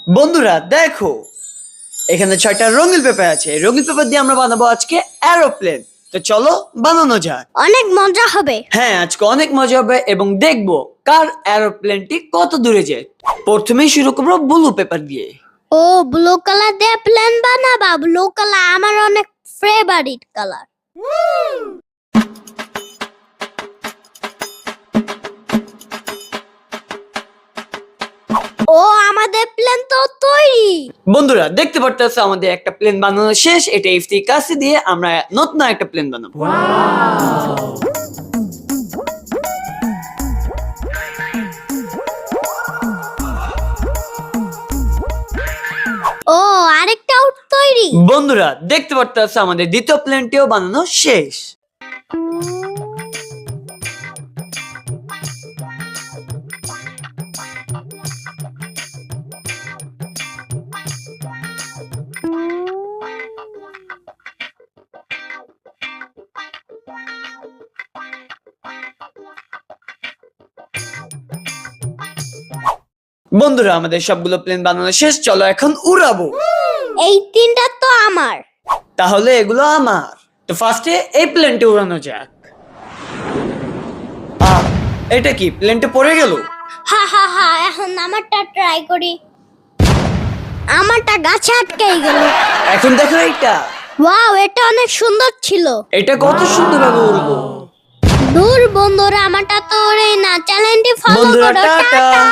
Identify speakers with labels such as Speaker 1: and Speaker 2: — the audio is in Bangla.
Speaker 1: বন্ধুরা দেখো, এখানে 6টা রঙিন পেপার আছে। রঙিন পেপার দিয়ে আমরা বানাবো আজকে এরোপ্লেন। তো চলো বানানো যাক।
Speaker 2: অনেক মজা হবে।
Speaker 1: হ্যাঁ, আজকে অনেক মজা হবে এবং দেখবো কার এরোপ্লেনটি কত দূরে যায়। প্রথমেই শুরু করবো ব্লু পেপার দিয়ে।
Speaker 2: ও ব্লু কালার দিয়ে প্লেন বানাবা? ব্লু কালার আমার অনেক ফেভারিট কালার। ও আমাদের প্লেন তো তৈরি।
Speaker 1: বন্ধুরা দেখতে পারতেছো আমাদের একটা প্লেন বানানো শেষ। এটা ইফতি কাছে দিয়ে আমরা নতুন একটা প্লেন বানাবো।
Speaker 2: ও আরেকটাও তৈরি।
Speaker 1: বন্ধুরা দেখতে পারতেছো আমাদের দ্বিতীয় প্লেনটিও বানানো শেষ। বন্ধুরা আমাদের সবগুলো প্লেন বানানো শেষ। চলো এখন উড়াবো।
Speaker 2: এই তিনটা তো আমার।
Speaker 1: তাহলে এগুলো আমার। তো ফার্স্টে এই প্লেনটি উড়ানো যাক। এটা কি, প্লেনটা পড়ে গেল?
Speaker 2: হা হা হা, এখন আমারটা ট্রাই করি। আমারটা গাছে আটকে গেল।
Speaker 1: এখন দেখো এইটা।
Speaker 2: ওয়াও, এটা অনেক সুন্দর ছিল।
Speaker 1: এটা কত সুন্দর ভাবে উড়লো।
Speaker 2: দূর বন্ধুরা, আমারটা তো ওরে না। চ্যানেলটি ফলো
Speaker 1: বন্ধুরা,
Speaker 2: করো।
Speaker 1: টাটা।
Speaker 2: টাটা।